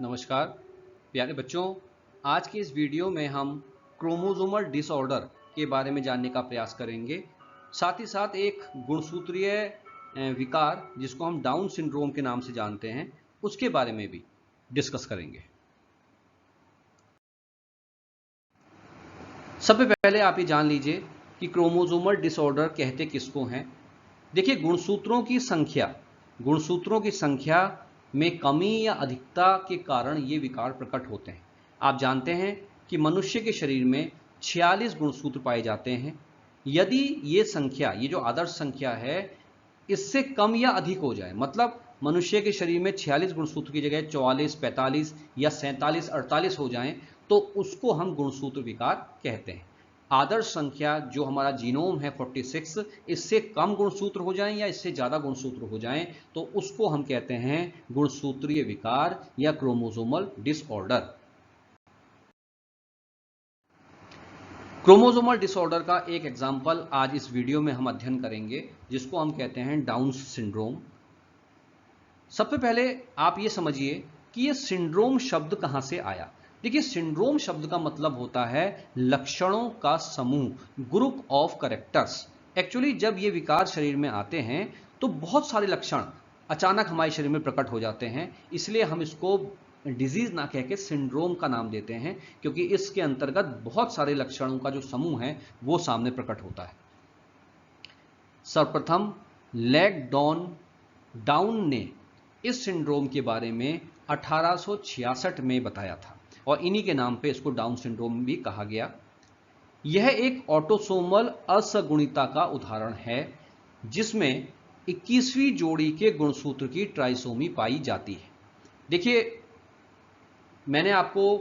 नमस्कार प्यारे बच्चों। आज के इस वीडियो में हम क्रोमोसोमल डिसऑर्डर के बारे में जानने का प्रयास करेंगे। साथ ही साथ एक गुणसूत्रीय विकार जिसको हम डाउन सिंड्रोम के नाम से जानते हैं उसके बारे में भी डिस्कस करेंगे। सबसे पहले आप ये जान लीजिए कि क्रोमोसोमल डिसऑर्डर कहते किसको हैं। देखिए, गुणसूत्रों की संख्या में कमी या अधिकता के कारण ये विकार प्रकट होते हैं। आप जानते हैं कि मनुष्य के शरीर में 46 गुणसूत्र पाए जाते हैं। यदि ये जो आदर्श संख्या है, इससे कम या अधिक हो जाए, मतलब मनुष्य के शरीर में 46 गुणसूत्र की जगह 44, 45 या 47, 48 हो जाएं, तो उसको हम गुणसूत्र विकार कहते हैं। आदर्श संख्या जो हमारा जीनोम है 46, इससे कम गुणसूत्र हो जाएं या इससे ज़्यादा गुणसूत्र हो जाएं तो उसको हम कहते हैं गुणसूत्रीय विकार या क्रोमोसोमल डिसऑर्डर। क्रोमोसोमल डिसऑर्डर का एक एग्जाम्पल आज इस वीडियो में हम अध्ययन करेंगे, जिसको हम कहते हैं डाउन सिंड्रोम। सबसे पहले आप ये समझिए कि ये सिंड्रोम शब्द कहाँ से आया। देखिए, सिंड्रोम शब्द का मतलब होता है लक्षणों का समूह, ग्रुप ऑफ कैरेक्टर्स। एक्चुअली जब ये विकार शरीर में आते हैं तो बहुत सारे लक्षण अचानक हमारे शरीर में प्रकट हो जाते हैं, इसलिए हम इसको डिजीज ना कह के सिंड्रोम का नाम देते हैं, क्योंकि इसके अंतर्गत बहुत सारे लक्षणों का जो समूह है वो सामने प्रकट होता है। सर्वप्रथम लैगडॉन डाउन ने इस सिंड्रोम के बारे में 1866 में बताया था और इन्हीं के नाम पे इसको डाउन सिंड्रोम भी कहा गया। यह एक ऑटोसोमल असगुणिता का उदाहरण है जिसमें 21वीं जोड़ी के गुणसूत्र की ट्राइसोमी पाई जाती है। देखिए, मैंने आपको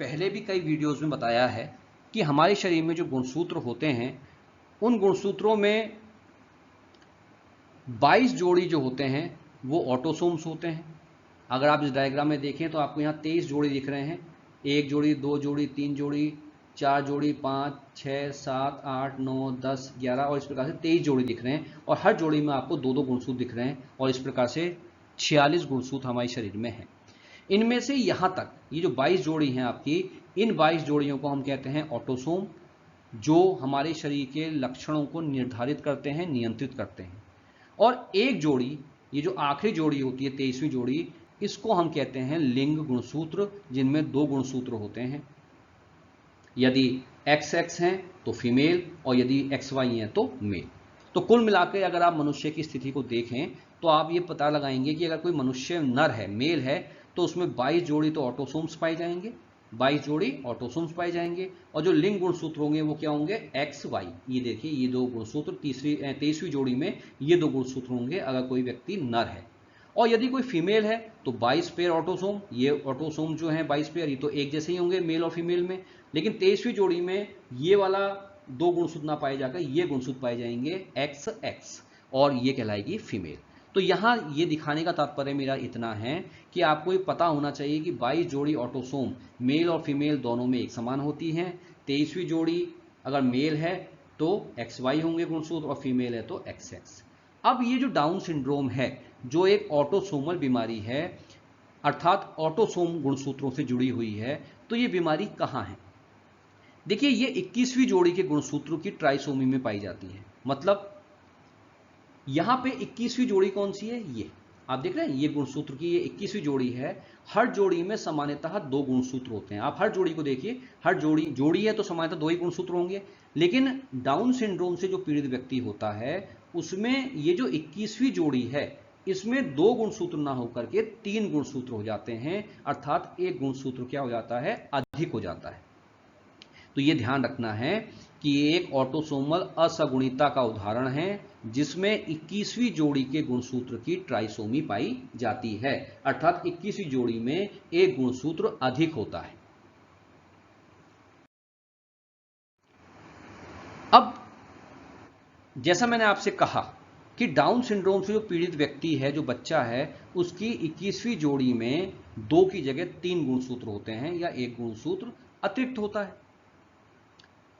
पहले भी कई वीडियोस में बताया है कि हमारे शरीर में जो गुणसूत्र होते हैं उन गुणसूत्रों में 22 जोड़ी जो होते हैं वो ऑटोसोम्स होते हैं। अगर आप इस डायग्राम में देखें तो आपको यहाँ 23 जोड़ी दिख रहे हैं। 1 जोड़ी, 2 जोड़ी, 3 जोड़ी, 4 जोड़ी, 5, 6, 7, 8, 9, 10, 11 और इस प्रकार से 23 जोड़ी दिख रहे हैं और हर जोड़ी में आपको दो दो गुणसूत्र दिख रहे हैं और इस प्रकार से 46 गुणसूत्र हमारे शरीर में हैं। इनमें से यहाँ तक ये जो 22 जोड़ी हैं आपकी, इन 22 जोड़ियों को हम कहते हैं ऑटोसोम, जो हमारे शरीर के लक्षणों को निर्धारित करते हैं, नियंत्रित करते हैं। और एक जोड़ी, ये जो आखिरी जोड़ी होती है 23वीं जोड़ी, इसको हम कहते हैं लिंग गुणसूत्र, जिनमें दो गुणसूत्र होते हैं। यदि XX हैं तो फीमेल और यदि XY हैं तो मेल। तो कुल मिलाकर अगर आप मनुष्य की स्थिति को देखें तो आप ये पता लगाएंगे कि अगर कोई मनुष्य नर है, मेल है, तो उसमें 22 जोड़ी तो ऑटोसोम्स पाए जाएंगे, 22 जोड़ी ऑटोसोम्स पाए जाएंगे और जो लिंग गुणसूत्र होंगे वो क्या होंगे, XY। ये देखिए, ये दो गुणसूत्र 23वीं जोड़ी में ये दो गुणसूत्र होंगे अगर कोई व्यक्ति नर है। और यदि कोई फीमेल है तो 22 पेयर ऑटोसोम, ये ऑटोसोम जो है 22 पेयर, ये तो एक जैसे ही होंगे मेल और फीमेल में, लेकिन 23वीं जोड़ी में ये वाला दो गुणसूत्र ना पाए जाकर ये गुणसूत्र पाए जाएंगे XX और ये कहलाएगी फीमेल। तो यहाँ ये दिखाने का तात्पर्य मेरा इतना है कि आपको ये पता होना चाहिए कि 22 जोड़ी ऑटोसोम मेल और फीमेल दोनों में एक समान होती हैं। 23वीं जोड़ी अगर मेल है तो XY होंगे गुणसूत्र और फीमेल है तो XX। अब ये जो डाउन सिंड्रोम है, जो एक ऑटोसोमल बीमारी है, अर्थात ऑटोसोम गुणसूत्रों से जुड़ी हुई है, तो ये बीमारी कहाँ है। देखिए, ये 21वीं जोड़ी के गुणसूत्रों की ट्राइसोमी में पाई जाती है। मतलब यहां पे 21वीं जोड़ी कौन सी है, ये आप देख रहे हैं, ये गुणसूत्र की ये 21वीं जोड़ी है। हर जोड़ी में सामान्यतः दो गुणसूत्र होते हैं। आप हर जोड़ी को देखिए, हर जोड़ी है तो सामान्यतः दो ही गुणसूत्र होंगे, लेकिन डाउन सिंड्रोम से जो पीड़ित व्यक्ति होता है उसमें ये जो 21वीं जोड़ी है, इसमें दो गुणसूत्र ना होकर के 3 गुणसूत्र हो जाते हैं, अर्थात एक गुणसूत्र क्या हो जाता है, अधिक हो जाता है। तो ये ध्यान रखना है कि ये एक ऑटोसोमल असगुणिता का उदाहरण है जिसमें 21वीं जोड़ी के गुणसूत्र की ट्राइसोमी पाई जाती है, अर्थात 21वीं जोड़ी में एक गुणसूत्र अधिक होता है। अब जैसा मैंने आपसे कहा कि डाउन सिंड्रोम से जो पीड़ित व्यक्ति है, जो बच्चा है, उसकी 21वीं जोड़ी में 2 की जगह 3 गुणसूत्र होते हैं या एक गुणसूत्र अतिरिक्त होता है।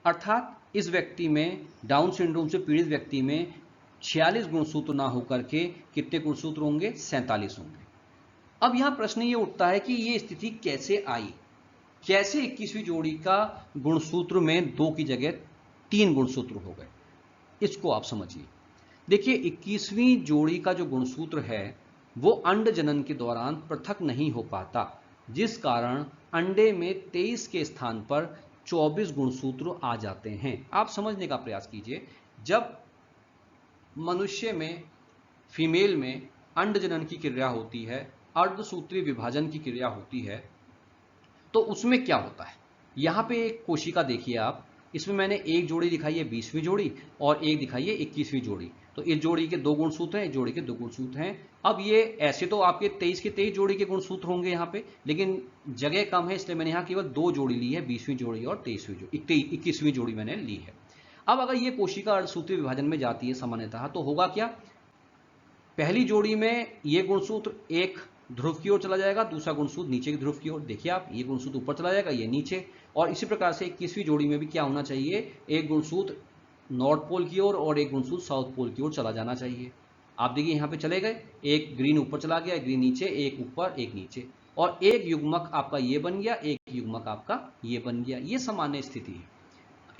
अर्थात इस व्यक्ति में, डाउन सिंड्रोम से पीड़ित व्यक्ति में 46 गुणसूत्र ना होकर के कितने गुणसूत्र होंगे, 47 होंगे। अब यहां प्रश्न ये उठता है कि ये स्थिति कैसे आई, कैसे 21वीं जोड़ी का गुणसूत्र में 2 की जगह 3 गुणसूत्र हो गए, इसको आप समझिए। देखिए 21वीं जोड़ी का जो गुणसूत्र है वो अंड जनन के दौरान पृथक नहीं हो पाता, जिस कारण अंडे में 23 के स्थान पर 24 गुणसूत्र आ जाते हैं। आप समझने का प्रयास कीजिए, जब मनुष्य में, फीमेल में अंड जनन की क्रिया होती है, अर्धसूत्रीय विभाजन की क्रिया होती है, तो उसमें क्या होता है। यहां पे एक कोशिका देखिए आप, इसमें मैंने एक जोड़ी दिखाई है 20वीं जोड़ी और एक दिखाई है 21वीं जोड़ी। तो इस जोड़ी के 2 गुणसूत्र हैं, इस जोड़ी के 2 गुणसूत्र हैं। अब ये ऐसे तो आपके 23 के 23 जोड़ी के गुणसूत्र होंगे यहाँ पे, लेकिन जगह कम है इसलिए मैंने यहाँ केवल 2 जोड़ी ली है, 20वीं जोड़ी और 21वीं जोड़ी मैंने ली है। अब अगर ये कोशिका अर्धसूत्रीय विभाजन में जाती है सामान्यतः, तो होगा क्या, पहली जोड़ी में ये गुणसूत्र एक ध्रुव की ओर चला जाएगा, दूसरा गुणसूत्र नीचे की ध्रुव की ओर। देखिए आप, ये गुणसूत्र ऊपर चला जाएगा, ये नीचे। और इसी प्रकार से 21वीं जोड़ी में भी क्या होना चाहिए, एक गुणसूत्र नॉर्थ पोल की ओर और एक गुणसूत्र साउथ पोल की ओर चला जाना चाहिए। आप देखिए यहाँ पे चले गए, एक ग्रीन ऊपर चला गया, ग्रीन नीचे, एक ऊपर एक नीचे, और एक युग्मक आपका ये बन गया, एक युग्मक आपका ये बन गया। ये सामान्य स्थिति है।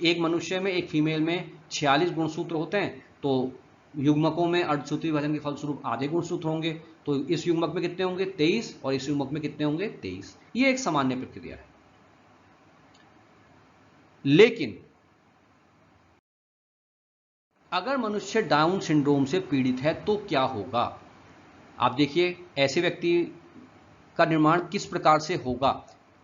एक मनुष्य में, एक फीमेल में 46 गुणसूत्र होते हैं, तो युग्मकों में अर्धसूत्रीय विभाजन के फलस्वरूप आधे गुणसूत्र होंगे। तो इस युग्मक में कितने होंगे, 23, और इस युग्मक में कितने होंगे, 23। ये एक सामान्य प्रक्रिया है। लेकिन अगर मनुष्य डाउन सिंड्रोम से पीड़ित है तो क्या होगा। आप देखिए, ऐसे व्यक्ति का निर्माण किस प्रकार से होगा,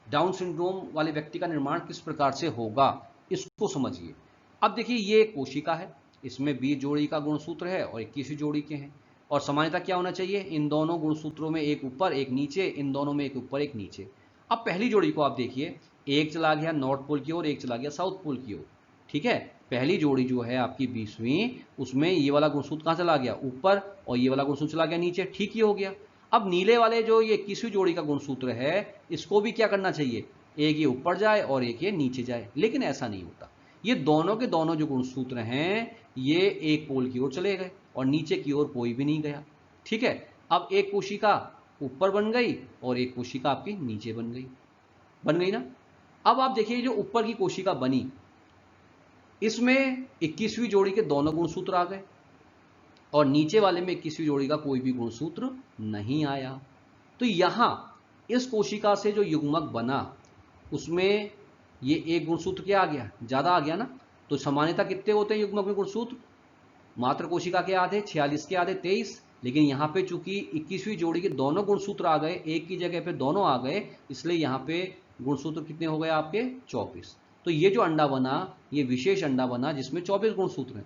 डाउन सिंड्रोम वाले व्यक्ति का निर्माण किस प्रकार से होगा, इसको समझिए। अब देखिए, ये एक कोशिका है, इसमें 20 जोड़ी का गुणसूत्र है और 21वीं जोड़ी के हैं। और सामान्यतः क्या होना चाहिए, इन दोनों गुणसूत्रों में एक ऊपर एक नीचे, इन दोनों में एक ऊपर एक नीचे। अब पहली जोड़ी को आप देखिए, एक चला गया नॉर्थ पोल की ओर, एक चला गया साउथ पोल की ओर। ठीक है, पहली जोड़ी जो है आपकी 20वीं, उसमें ये वाला गुणसूत्र कहाँ चला गया, ऊपर, और ये वाला गुणसूत्र चला गया नीचे। ठीक ही हो गया। अब नीले वाले जो ये 21वीं जोड़ी का गुणसूत्र है, इसको भी क्या करना चाहिए, एक ये ऊपर जाए और एक ये नीचे जाए, लेकिन ऐसा नहीं होता। ये दोनों के दोनों जो गुणसूत्र हैं ये एक पोल की ओर चले गए और नीचे की ओर कोई भी नहीं गया। ठीक है, अब एक कोशिका ऊपर बन गई और एक कोशिका आपकी नीचे बन गई ना। अब आप देखिए, जो ऊपर की कोशिका बनी, इसमें 21वीं जोड़ी के दोनों गुणसूत्र आ गए और नीचे वाले में 21वीं जोड़ी का कोई भी गुणसूत्र नहीं आया। तो यहां इस कोशिका से जो युग्मक बना, उसमें ये एक गुणसूत्र क्या आ गया, ज्यादा आ गया ना। तो सामान्यतः कितने होते हैं युग्मक में गुणसूत्र, मात्र कोशिका के आधे, 46 के आधे 23। लेकिन यहां पे चूंकि 21वीं जोड़ी के दोनों गुणसूत्र आ गए, एक की जगह पे दोनों आ गए, इसलिए यहां पे गुणसूत्र कितने हो गए आपके, 24। तो ये जो अंडा बना, ये विशेष अंडा बना जिसमें 24 गुणसूत्र हैं।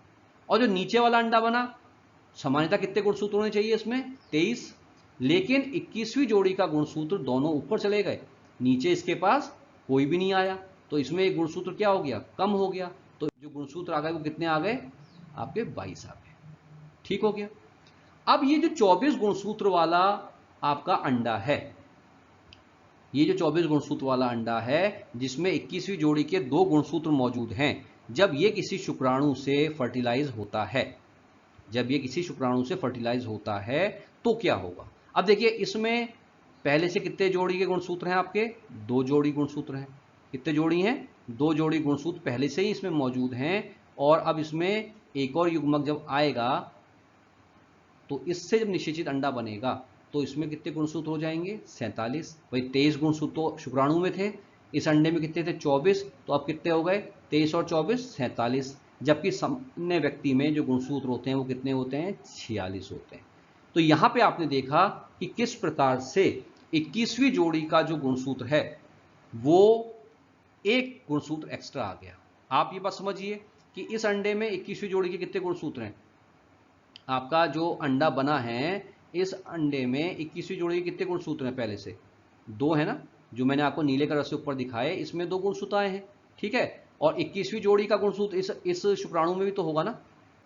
और जो नीचे वाला अंडा बना, सामान्यतः कितने गुणसूत्र होने चाहिए इसमें, 23। लेकिन 21वीं जोड़ी का गुणसूत्र दोनों ऊपर चले गए, नीचे इसके पास कोई भी नहीं आया, तो इसमें एक गुणसूत्र क्या हो गया, कम हो गया। तो जो गुणसूत्र आ गए वो कितने आ गए, आपके 22 आ गए। ठीक हो गया। अब ये जो 24 गुणसूत्र वाला आपका अंडा है, ये जो 24 गुणसूत्र वाला अंडा है, जिसमें 21वीं जोड़ी के 2 गुणसूत्र मौजूद हैं, जब ये किसी शुक्राणु से फर्टिलाइज होता है, जब ये किसी शुक्राणु से फर्टिलाइज होता है तो क्या होगा। अब देखिए, इसमें पहले से कितने जोड़ी के गुणसूत्र हैं आपके, 2 जोड़ी गुणसूत्र हैं। कितने जोड़ी हैं, 2 जोड़ी गुणसूत्र पहले से ही इसमें मौजूद हैं। और अब इसमें एक और युग्मक जब आएगा, तो इससे जब निषेचित अंडा बनेगा, तो इसमें कितने गुणसूत्र हो जाएंगे, 47। भाई 23 गुणसूत्र तो शुक्राणु में थे, इस अंडे में कितने थे, 24। तो अब कितने हो गए, 23 और 24 47। जबकि सामान्य व्यक्ति में जो गुणसूत्र होते हैं वो कितने होते हैं, 46 होते हैं। तो यहां पे आपने देखा कि किस प्रकार से 21वीं जोड़ी का जो गुणसूत्र है वो एक गुणसूत्र एक्स्ट्रा आ गया। आप ये बात समझिए कि इस अंडे में 21वीं जोड़ी के कितने गुणसूत्र हैं, आपका जो अंडा बना है, इस अंडे में 21वीं जोड़ी के कितने गुणसूत्र हैं, पहले से 2 है ना, जो मैंने आपको नीले कलर से ऊपर दिखाए, इसमें 2 गुणसूत्र आए हैं। ठीक है, और 21वीं जोड़ी का गुणसूत्र इस शुक्राणु में भी तो होगा ना,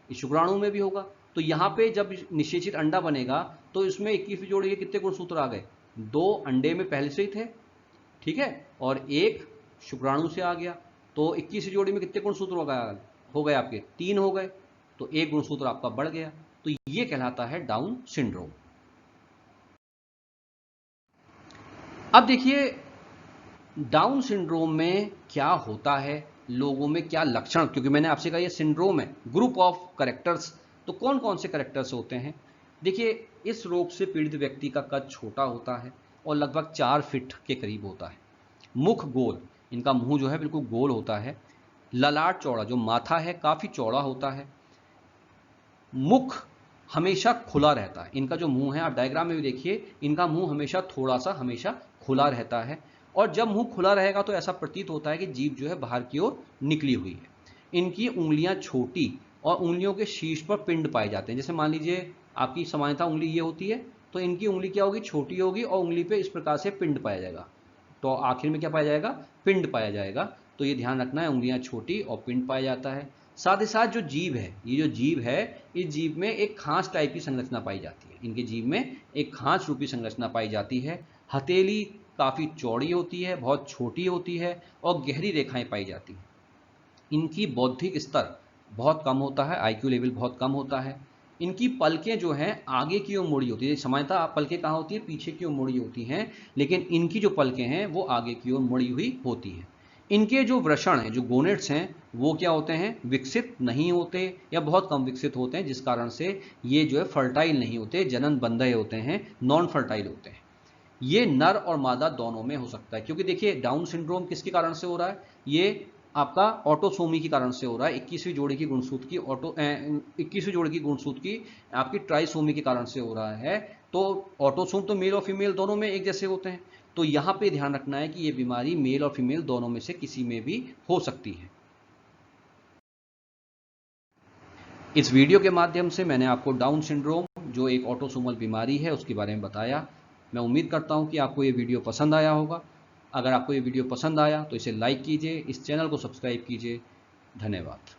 इस शुक्राणु में भी होगा। तो यहां पे जब निषेचित अंडा बनेगा, तो इसमें 21वीं जोड़ी के कितने गुणसूत्र आ गए, 2 अंडे में पहले से ही थे। ठीक है, और एक शुक्राणु से आ गया, तो 21वीं जोड़ी में कितने गुणसूत्र हो गए आपके, 3 हो गए। तो एक गुणसूत्र आपका बढ़ गया। तो ये कहलाता है डाउन सिंड्रोम। अब देखिए डाउन सिंड्रोम में क्या होता है, लोगों में क्या लक्षण, क्योंकि मैंने आपसे कहा ये सिंड्रोम है, ग्रुप ऑफ करेक्टर्स, तो कौन कौन से करेक्टर्स होते हैं। देखिए इस रोग से पीड़ित व्यक्ति का कद छोटा होता है और लगभग 4 फीट के करीब होता है। मुख गोल, इनका मुंह जो है बिल्कुल गोल होता है। ललाट चौड़ा, जो माथा है काफी चौड़ा होता है। मुख हमेशा खुला रहता है, इनका जो मुंह है आप डायग्राम में भी देखिए, इनका मुंह हमेशा थोड़ा सा हमेशा खुला रहता है। और जब मुंह खुला रहेगा तो ऐसा प्रतीत होता है कि जीभ जो है बाहर की ओर निकली हुई है। इनकी उंगलियां छोटी और उंगलियों के शीर्ष पर पिंड पाए जाते हैं। जैसे मान लीजिए आपकी सामान्यतः उंगली ये होती है, तो इनकी उंगली क्या होगी, छोटी होगी और उंगली पे इस प्रकार से पिंड पाया जाएगा। तो आखिर में क्या पाया जाएगा, पिंड पाया जाएगा। तो ये ध्यान रखना है, उंगलियां छोटी और पिंड पाया जाता है। साथ ही साथ जो जीभ है, ये जो जीभ है, इस जीभ में एक खांच टाइप की संरचना पाई जाती है। इनके जीभ में एक खांच रूपी संरचना पाई जाती है। हथेली काफी चौड़ी होती है, बहुत छोटी होती है और गहरी रेखाएं पाई जाती हैं। इनकी बौद्धिक स्तर बहुत कम होता है, आईक्यू लेवल बहुत कम होता है। इनकी पलकें जो हैं आगे की ओर मुड़ी होती है। सामान्यतः पलकें कहाँ होती है, पीछे की ओर मुड़ी होती हैं, लेकिन इनकी जो पलकें हैं वो आगे की ओर मुड़ी हुई होती हैं। इनके जो वृषण हैं, जो गोनेट्स हैं, वो क्या होते हैं, विकसित नहीं होते या बहुत कम विकसित होते हैं, जिस कारण से ये जो है फर्टाइल नहीं होते, जनन बंधे होते हैं, नॉन फर्टाइल होते हैं। ये नर और मादा दोनों में हो सकता है, क्योंकि देखिए डाउन सिंड्रोम किसके कारण से हो रहा है, ये आपका ऑटोसोमी के कारण से हो रहा है। 21वीं जोड़ी की गुणसूत्र की 21वीं जोड़ी की गुणसूत्र की आपकी ट्राइसोमी के कारण से हो रहा है। तो ऑटोसोम तो मेल और फीमेल दोनों में एक जैसे होते हैं, तो यहां पे ध्यान रखना है कि ये बीमारी मेल और फीमेल दोनों में से किसी में भी हो सकती है। इस वीडियो के माध्यम से मैंने आपको डाउन सिंड्रोम, जो एक ऑटोसोमल बीमारी है, उसके बारे में बताया। मैं उम्मीद करता हूं कि आपको ये वीडियो पसंद आया होगा। अगर आपको ये वीडियो पसंद आया तो इसे लाइक कीजिए, इस चैनल को सब्सक्राइब कीजिए। धन्यवाद।